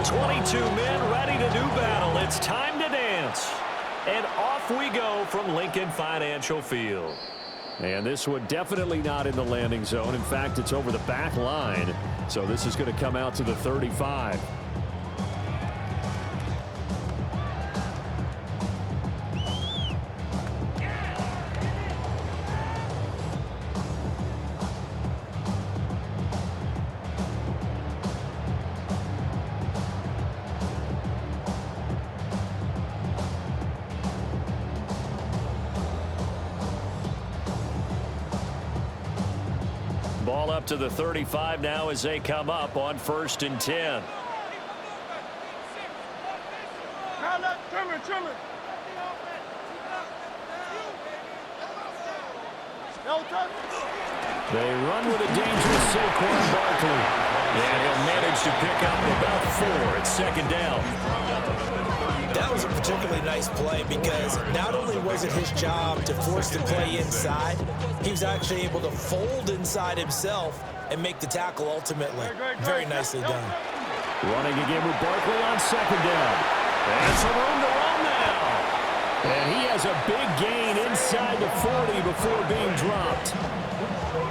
22 men ready to do battle. It's time to dance. And off we go from Lincoln Financial Field. And this one definitely not in the landing zone. In fact, it's over the back line. So this is going to come out to the 35. Ball up to the 35 now as they come up on 1st and 10. They run with a dangerous Saquon Barkley. And he'll manage to pick up about 4 at 2nd down. That was a particularly nice play because not only was it his job to force the play inside, he was actually able to fold inside himself and make the tackle ultimately. Very nicely done. Running again with Barkley on 2nd down. And some room to run now. And he has a big gain inside the 40 before being dropped.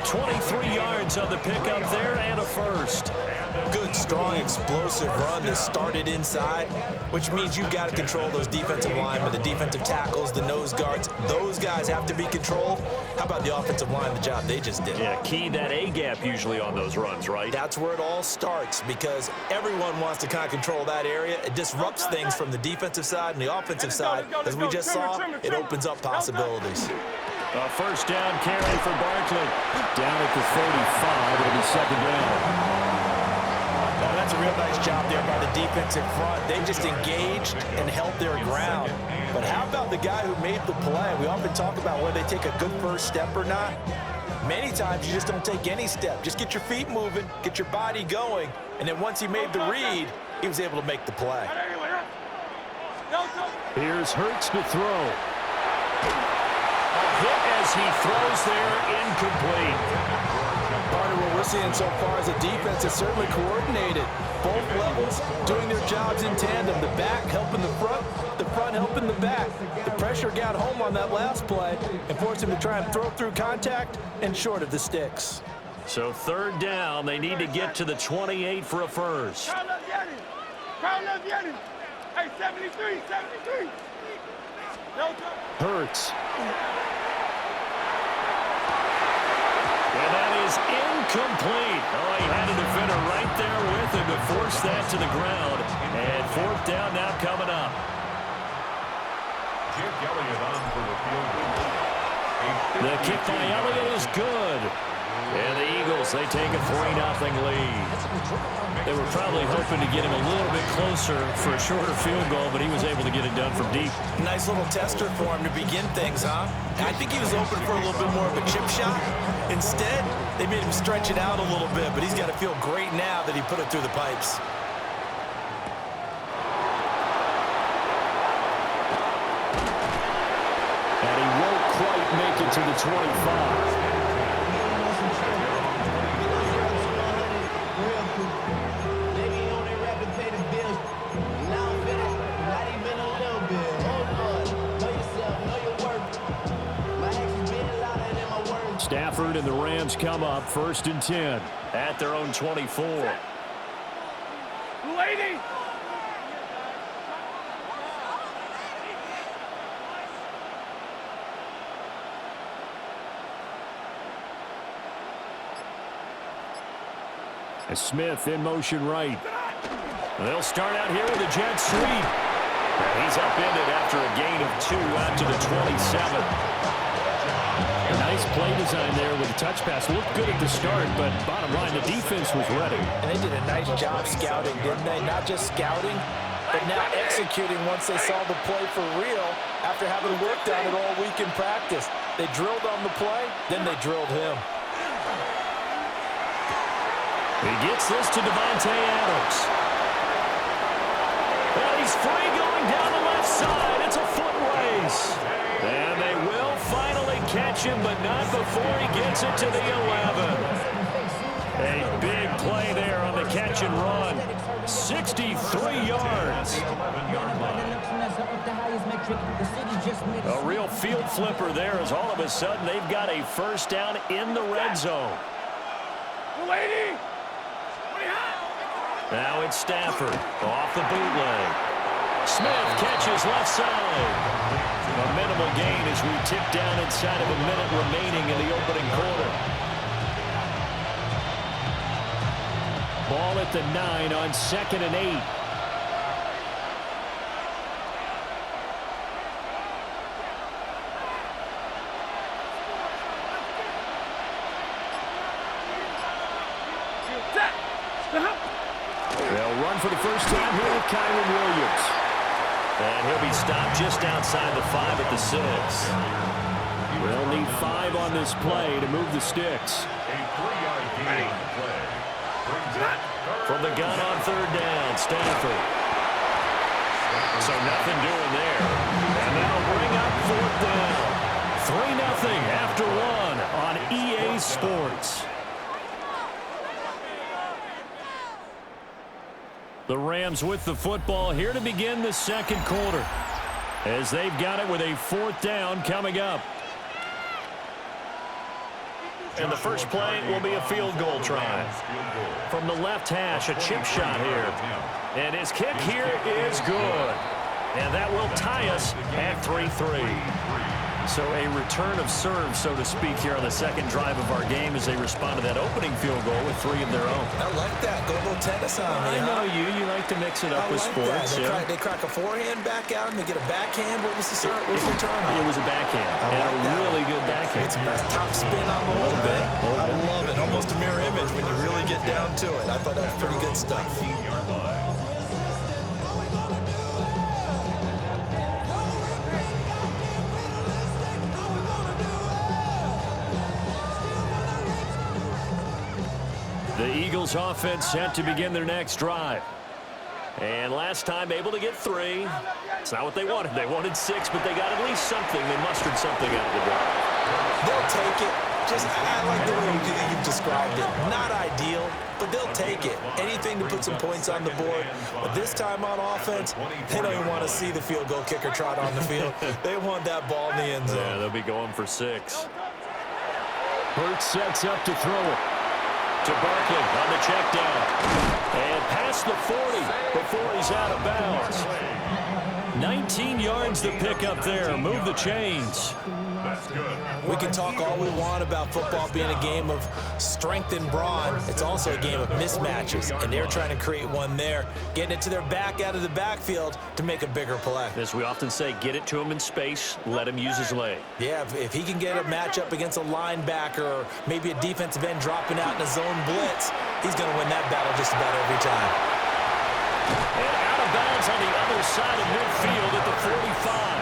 23 yards on the pickup there and a first. Good, strong, explosive run that started inside, which means you've got to control those defensive linemen, the defensive tackles, the nose guards. Those guys have to be controlled. How about the offensive line, the job they just did? Yeah, key that A-gap usually on those runs, right? That's where it all starts because everyone wants to kind of control that area. It disrupts things from the defensive side and the offensive side. As we just saw, it opens up possibilities. A 1st down carry for Barkley. Down at the 35, it'll be 2nd down. Now, that's a real nice job there by the defensive front. They just engaged and held their ground. But how about the guy who made the play? We often talk about whether they take a good first step or not. Many times you just don't take any step. Just get your feet moving, get your body going, and then once he made the read, he was able to make the play. Here's Hurts to throw. Hit as he throws there, incomplete. Part of what we're seeing so far is a defense that's certainly coordinated. Both levels doing their jobs in tandem. The back helping the front helping the back. The pressure got home on that last play and forced him to try and throw through contact and short of the sticks. So 3rd down, they need to get to the 28 for a first. Hurts. And that is incomplete. Oh, he had a defender right there with him to force that to the ground. And 4th down now coming up. The kick by Elliott is good. And the Eagles, they take a 3-0 lead. They were probably hoping to get him a little bit closer for a shorter field goal, but he was able to get it done from deep. Nice little tester for him to begin things, huh? I think he was open for a little bit more of a chip shot. Instead, they made him stretch it out a little bit, but he's got to feel great now that he put it through the pipes. And he won't quite make it to the 25. Stafford and the Rams come up 1st and 10 at their own 24. And Smith in motion right. They'll start out here with a jet sweep. He's upended after a gain of 2 out to the 27. Nice play design there with the touch pass. Looked good at the start, but bottom line, the defense was ready. And they did a nice job scouting, didn't they? Not just scouting, but now executing once they saw the play for real after having worked on it all week in practice. They drilled on the play, then they drilled him. He gets this to Devontae Adams. And he's free going down the left side. It's a foot race. And they will finally catch him, but not before he gets it to the 11. A big play there on the catch and run. 63 yards. A real field flipper there as all of a sudden they've got a first down in the red zone. Now it's Stafford off the bootleg. Smith catches left side. A minimal gain as we tip down inside of a minute remaining in the opening quarter. Ball at the 9 on 2nd and 8. They'll run for the first time here with Kyron Williams. And he'll be stopped just outside the 5 at the 6. They'll need 5 on this play to move the sticks. From the gun on 3rd down, Stafford. So nothing doing there. And that'll bring up 4th down. 3-0 after 1 on EA Sports. The Rams with the football here to begin the second quarter, as they've got it with a 4th down coming up. And the first play will be a field goal try. From the left hash, a chip shot here. And his kick here is good. And that will tie us at 3-3. So a return of serve, so to speak, here on the second drive of our game as they respond to that opening field goal with 3 of their own. I like that. Go a little tennis on me. I know you. You like to mix it up with sports. They crack a forehand back out and they get a backhand. What was the start? What was the return on? It was a backhand. And a really good backhand. It's a nice top spin on the whole bit. I love it. Almost a mirror image when you really get down to it. I thought that was pretty good stuff. The Eagles offense set to begin their next drive. And last time able to get 3. It's not what they wanted. They wanted 6, but they got at least something. They mustered something out of the drive. They'll take it. I like the way you've described it. Not ideal, but they'll take it. Anything to put some points on the board. But this time on offense, they don't even want to see the field goal kicker trot on the field. They want that ball in the end zone. Yeah, they'll be going for 6. Hurts sets up to throw it. To Barkley on the check down. And past the 40 before he's out of bounds. 19 yards to pick up there. Move the chains. We can talk all we want about football being a game of strength and brawn. It's also a game of mismatches, and they're trying to create one there, getting it to their back out of the backfield to make a bigger play. As we often say, get it to him in space, let him use his leg. Yeah, if he can get a matchup against a linebacker or maybe a defensive end dropping out in a zone blitz, he's going to win that battle just about every time. And out of bounds on the other side of midfield at the 45.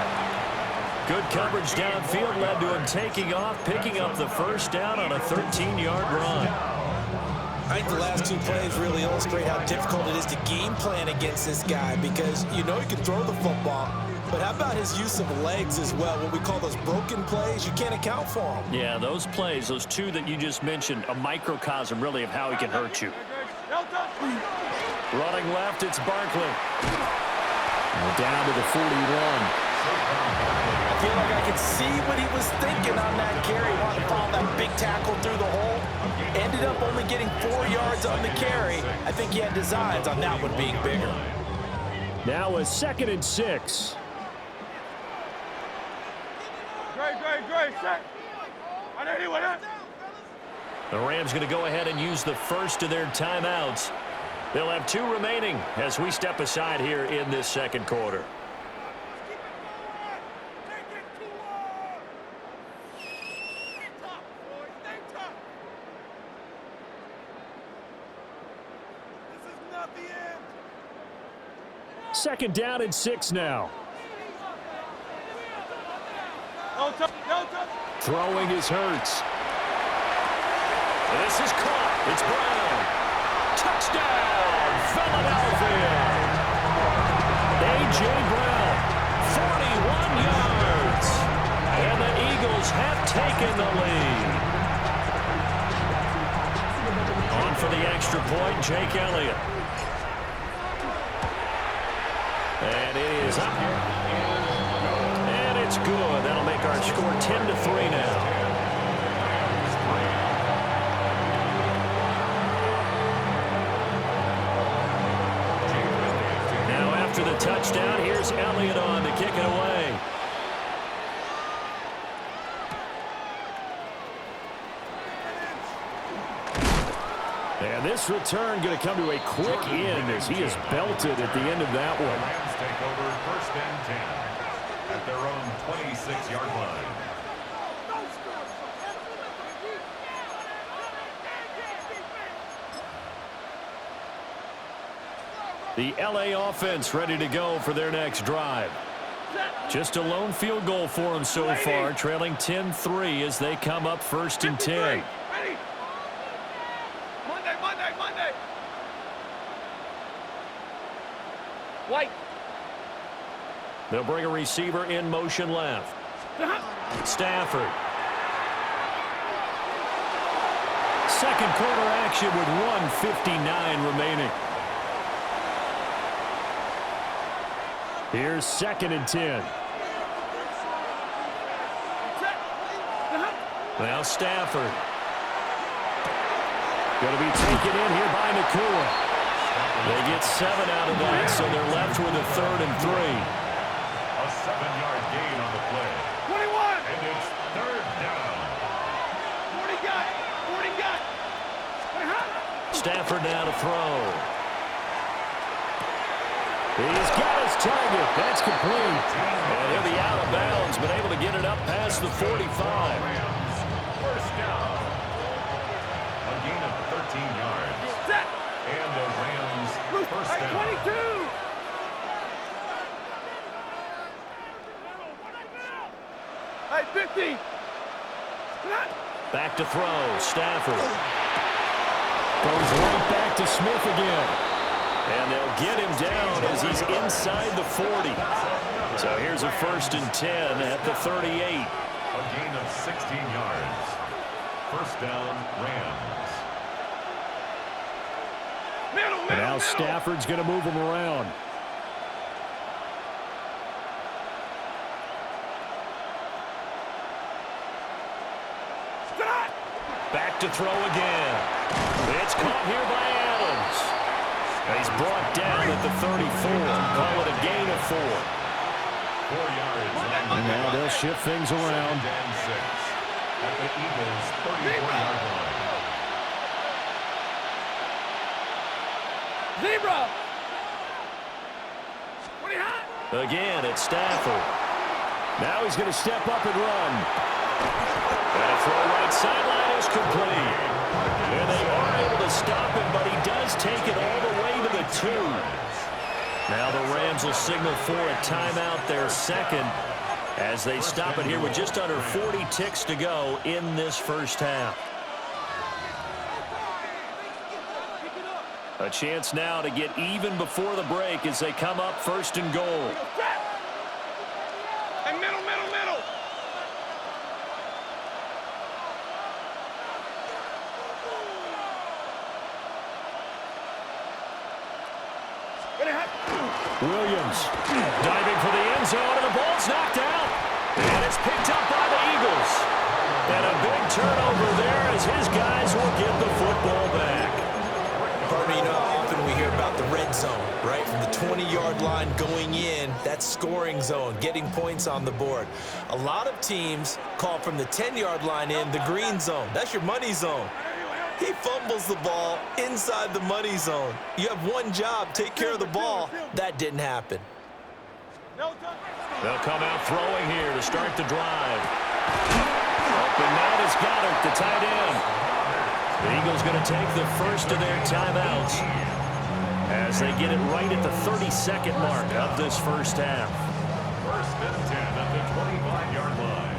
Good coverage downfield led to him taking off, picking up the first down on a 13-yard run. I think the last 2 plays really illustrate how difficult it is to game plan against this guy because you know he can throw the football, but how about his use of legs as well? What we call those broken plays, you can't account for them. Yeah, those plays, those 2 that you just mentioned, a microcosm really of how he can hurt you. Running left, it's Barkley. Down to the 41. I feel like I could see what he was thinking on that carry. Wanted to follow that big tackle through the hole. Ended up only getting 4 yards on the carry. I think he had designs on that one being bigger. Now a 2nd and 6. The Rams going to go ahead and use the first of their timeouts. They'll have 2 remaining as we step aside here in this second quarter. Second down and 6 now. Throwing is Hurts. This is caught. It's Brown. Touchdown, Philadelphia. A.J. Brown, 41 yards. And the Eagles have taken the lead. On for the extra point, Jake Elliott. And it is up. And it's good. That'll make our score 10-3 now. Now after the touchdown, here's Elliott on to kick it away. And this return going to come to a quick end as he is belted at the end of that one. Rams take over 1st and 10 at their own 26-yard line. The LA offense ready to go for their next drive. Just a lone field goal for them so far, trailing 10-3 as they come up 1st and 10. Monday. White. They'll bring a receiver in motion left. Stafford. Second quarter action with 1:59 remaining. Here's 2nd and 10. Now Stafford. Going to be taken in here by Nakua. They get 7 out of that, so they're left with a 3rd and 3. A 7-yard gain on the play. 21. And it's 3rd down. 40 got. Stafford now to throw. He's got his target. That's complete. And he'll be out of bounds, but able to get it up past the 45. Rams, 1st down. A gain of 13 yards. And the Rams 1st down. 22. Hey, 50. Back to throw. Stafford. Goes right back to Smith again. And they'll get him down as he's inside the 40. So here's a 1st and 10 at the 38. A gain of 16 yards. 1st down, Rams. And now Stafford's going to move him around. Back to throw again. It's caught here by Adams. He's brought down at the 34. Call it a gain of 4. 4 yards. And now they'll shift things around. 2nd and 6 at the Eagles' 34-yard line. Zebra. Again, it's Stafford. Now he's going to step up and run. And a throw right sideline is complete. And they are able to stop him, but he does take it all the way to the 2. Now the Rams will signal for a timeout, their 2nd, as they stop it here with just under 40 ticks to go in this 1st half. A chance now to get even before the break as they come up 1st and goal. Hey, middle. Williams diving for the end zone, and the ball's knocked out. And it's picked up by the Eagles. And a big turnover there as his guys will get the football back. Partner, you know how often we hear about the red zone, right? From the 20-yard line going in, that's scoring zone, getting points on the board. A lot of teams call from the 10-yard line in the green zone. That's your money zone. He fumbles the ball inside the money zone. You have one job, take care of the ball. That didn't happen. They'll come out throwing here to start the drive. Open man has got it, the tight end. The Eagles going to take the first of their timeouts as they get it right at the 32nd mark of this 1st half. 1st and 10 at the 25-yard line.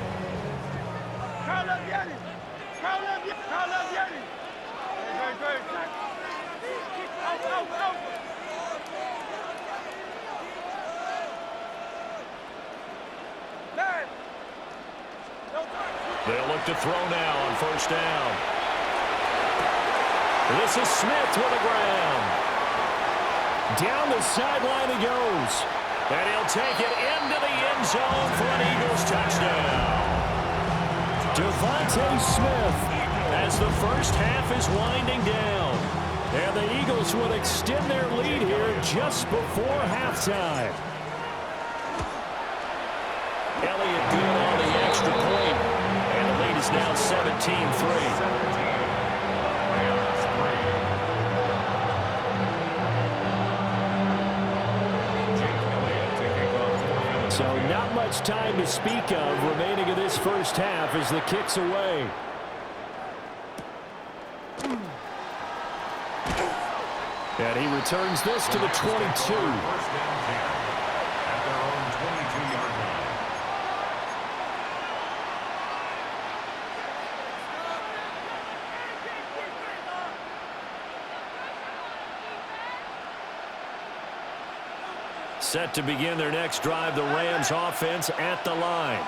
They'll look to throw now on 1st down. This is Smith with the ground. Down the sideline he goes. And he'll take it into the end zone for an Eagles touchdown. Devontae Smith as the first half is winding down. And the Eagles will extend their lead here just before halftime. Elliott good on the extra point. And the lead is now 17-3. So not much time to speak of remaining in this first half as the kick's away. And he returns this to the 22. First down 10 at their own 22-yard line. Set to begin their next drive, the Rams offense at the line.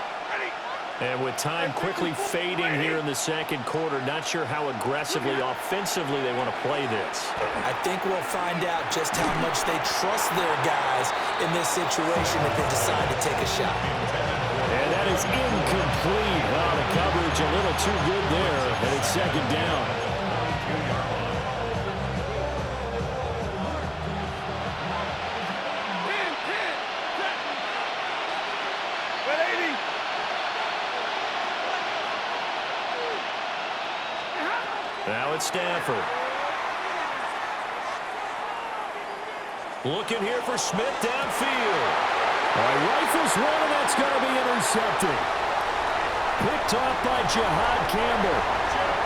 And with time quickly fading here in the second quarter, not sure how aggressively, offensively they want to play this. I think we'll find out just how much they trust their guys in this situation if they decide to take a shot. And that is incomplete. Well, the coverage a little too good there, and it's second down. Now it's Stafford. Looking here for Smith downfield. Rifles one, and that's going to be intercepted. Picked off by Jihad Campbell.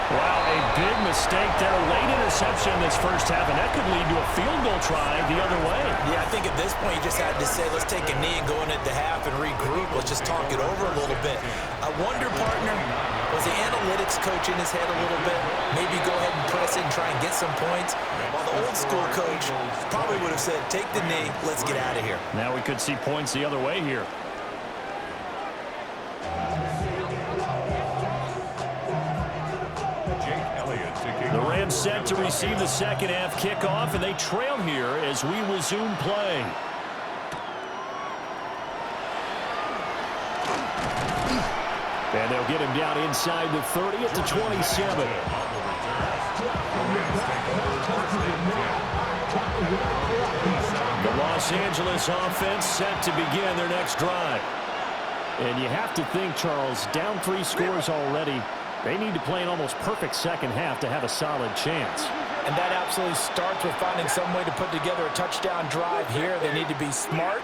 Wow, a big mistake there. Late interception in this first half, and that could lead to a field goal try the other way. Yeah, I think at this point you just had to say, let's take a knee and go into the half and regroup. Let's just talk it over a little bit. I wonder, partner, was the analytics coach in his head a little bit? Maybe go ahead and press it and try and get some points? While the old school coach probably would have said, take the knee, let's get out of here. Now we could see points the other way here. The Rams set to receive the second half kickoff, and they trail here as we resume play. And they'll get him down inside the 30 at the 27. The Los Angeles offense set to begin their next drive. And you have to think, Charles, down 3 scores already. They need to play an almost perfect second half to have a solid chance. And that absolutely starts with finding some way to put together a touchdown drive here. They need to be smart,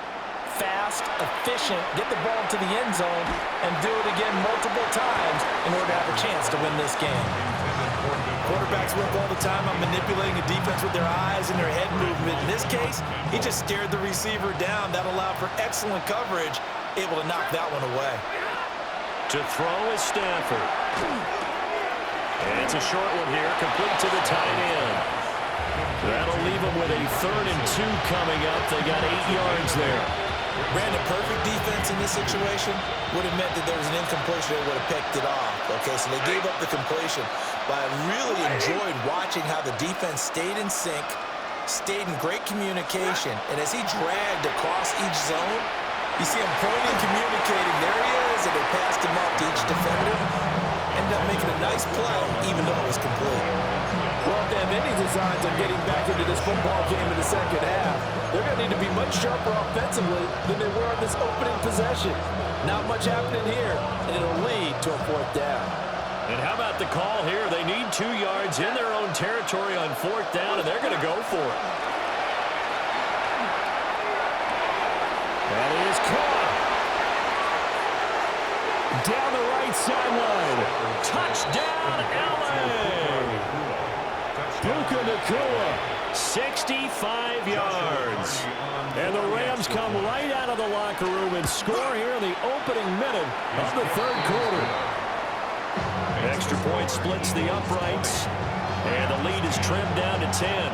fast, efficient, get the ball to the end zone, and do it again multiple times in order to have a chance to win this game. Quarterbacks work all the time on manipulating a defense with their eyes and their head movement. In this case, he just stared the receiver down. That allowed for excellent coverage, able to knock that one away. To throw is Stafford. And it's a short one here, complete to the tight end. That'll leave them with a 3rd and 2 coming up. They got 8 yards there. Brandon, perfect defense in this situation would have meant that there was an incompletion. They would have picked it off. Okay, so they gave up the completion. But I really enjoyed watching how the defense stayed in sync, stayed in great communication. And as he dragged across each zone, you see him pointing, communicating. There he is, and they passed him off to each defender. Ended up making a nice play, even though it was complete. Well, if they have any designs on getting back into this football game in the second half, they're going to need to be much sharper offensively than they were on this opening possession. Not much happening here, and it'll lead to a 4th down. And how about the call here? They need 2 yards in their own territory on 4th down, and they're going to go for it. That is caught. Down the right sideline. Touchdown, LA. Puka Nacua, 65 yards. And the Rams come right out of the locker room and score here in the opening minute of the 3rd quarter. Extra point splits the uprights, and the lead is trimmed down to 10.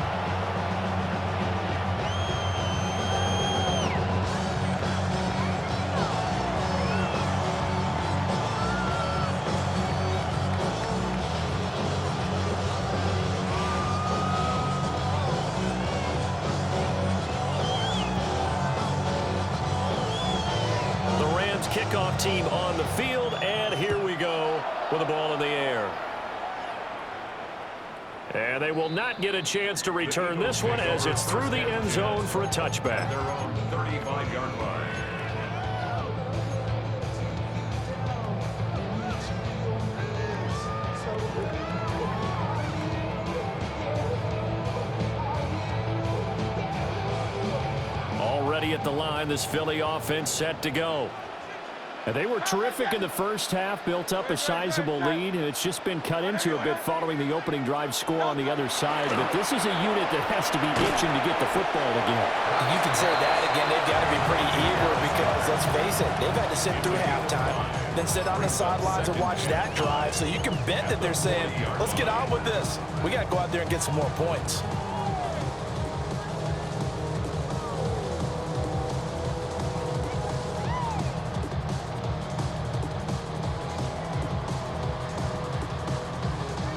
kickoff team on the field, and here we go with the ball in the air. And they will not get a chance to return this one as it's through the end zone for a touchback. Their own 35-yard line. Already at the line, this Philly offense set to go. And they were terrific in the first half, built up a sizable lead, and it's just been cut into a bit following the opening drive score on the other side. But this is a unit that has to be itching to get the football again. You can say that again. They've got to be pretty eager because, let's face it, they've had to sit through halftime, then sit on the sidelines and watch that drive. So you can bet that they're saying, let's get on with this. We got to go out there and get some more points.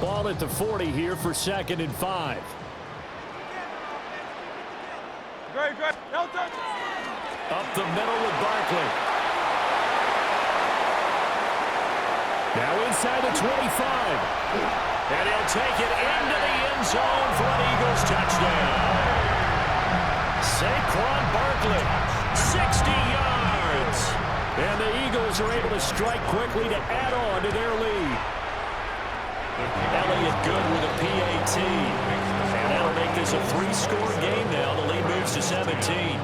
Ball at the 40 here for 2nd and 5. Great. Delta. Up the middle with Barkley. Now inside the 25. And he'll take it into the end zone for an Eagles touchdown. Saquon Barkley, 60 yards. And the Eagles are able to strike quickly to add on to their lead. Elliott good with a PAT. And that'll make this a 3-score game now. The lead moves to 17.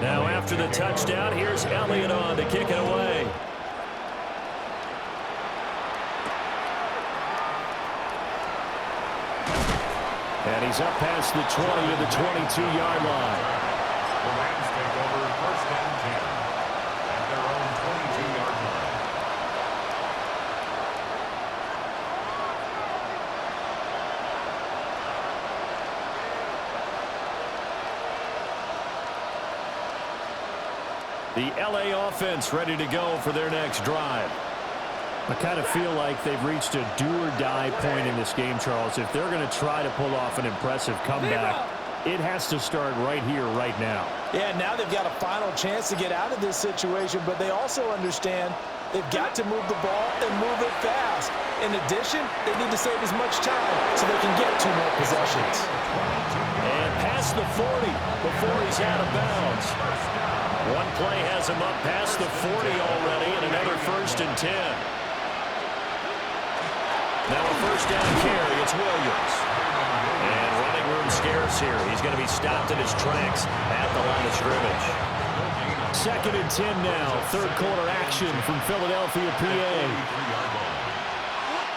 Now after the touchdown, here's Elliott on to kick it away. And he's up past the 20 to the 22-yard line. The Rams take over 1st and 10 at their own 22-yard line. The LA offense ready to go for their next drive. I kind of feel like they've reached a do-or-die point in this game, Charles. If they're going to try to pull off an impressive comeback, it has to start right here, right now. Yeah, now they've got a final chance to get out of this situation, but they also understand they've got to move the ball and move it fast. In addition, they need to save as much time so they can get 2 more possessions. And past the 40 before he's out of bounds. One play has him up past the 40 already, and another 1st and 10. Now a 1st down carry, it's Williams. And running room scarce here. He's going to be stopped in his tracks at the line of scrimmage. 2nd and 10 now. 3rd quarter action from Philadelphia, PA.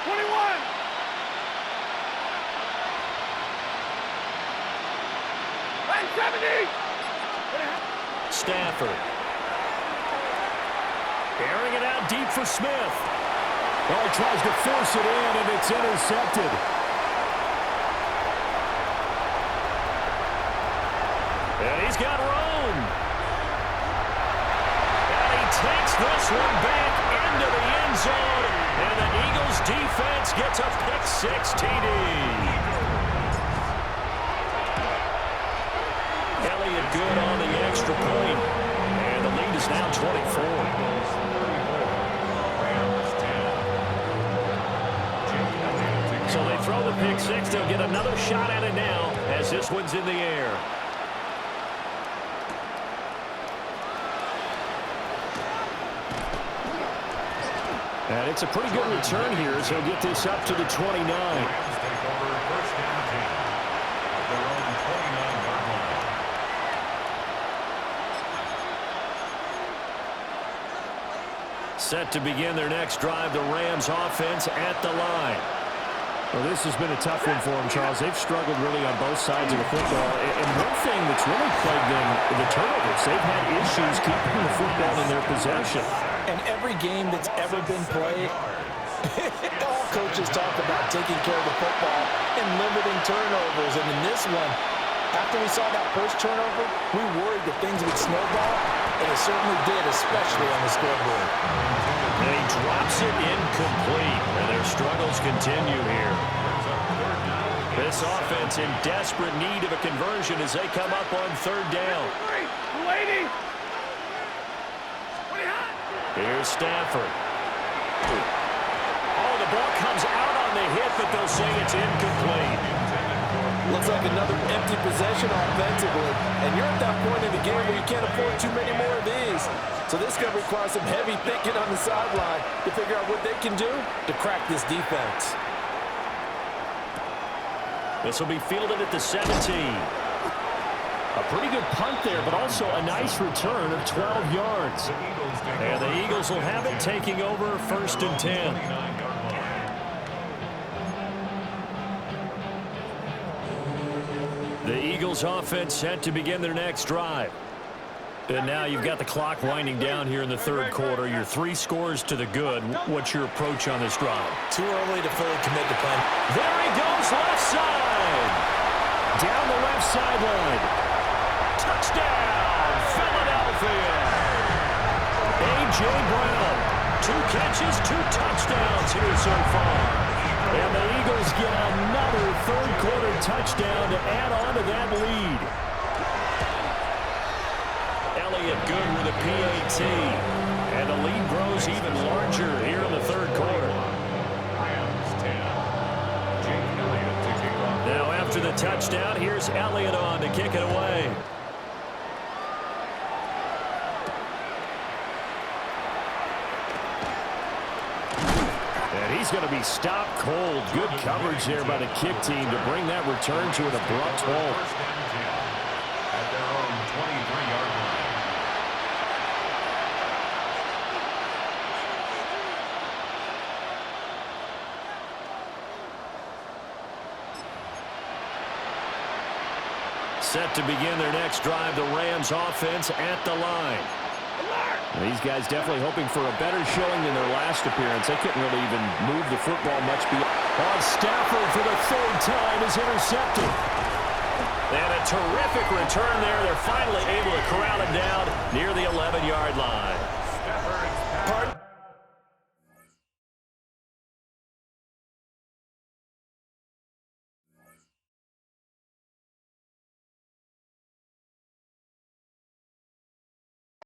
21. Line 70. Stafford. Airing it out deep for Smith. Oh, he tries to force it in, and it's intercepted. And he's got room. And he takes this one back into the end zone. And the Eagles defense gets a pick-6 TD. Elliott good on the extra point. And the lead is now 24. So they throw the pick-6. They'll get another shot at it now as this one's in the air. And it's a pretty good return here as he'll get this up to the 29. Rams take over 1st and 10 at their own 29-yard line. Set to begin their next drive, the Rams offense at the line. Well, this has been a tough one for them, Charles. They've struggled really on both sides of the football. And one thing that's really plagued them, the turnovers. They've had issues keeping the football in their possession. And every game that's ever been played, all coaches talk about taking care of the football and limiting turnovers. And in this one, after we saw that first turnover, we worried that things would snowball, and it certainly did, especially on the scoreboard. And he drops it incomplete, and their struggles continue here. Brings up 3rd down This offense in desperate need of a conversion as they come up on third down. Here's Stafford. Oh, the ball comes out on the hit, but they'll say it's incomplete. Looks like another empty possession offensively. And you're at that point in the game where you can't afford too many more of these. So this is going to require some heavy thinking on the sideline to figure out what they can do to crack this defense. This will be fielded at the 17. A pretty good punt there, but also a nice return of 12 yards. And the Eagles will have it, taking over first and 10. The Eagles offense set to begin their next drive. And now you've got the clock winding down here in the third quarter. Your 3 scores to the good. What's your approach on this drive? Too early to fully commit to playing. There he goes, left side. Down the left sideline. Touchdown, Philadelphia. A.J. Brown, 2 catches, 2 touchdowns here so far. And the Eagles get another third-quarter touchdown to add on to that lead. Elliott good with a PAT. And the lead grows even larger here in the third quarter. Now after the touchdown, here's Elliott on to kick it away. And he's going to be stopped cold. Good coverage there by the kick team to bring that return to an abrupt halt. At their own 23-yard line. Set to begin their next drive, the Rams offense at the line. These guys definitely hoping for a better showing than their last appearance. They couldn't really even move the football much beyond. Oh, Stafford for the 3rd time is intercepted. And a terrific return there. They're finally able to corral him down near the 11-yard line.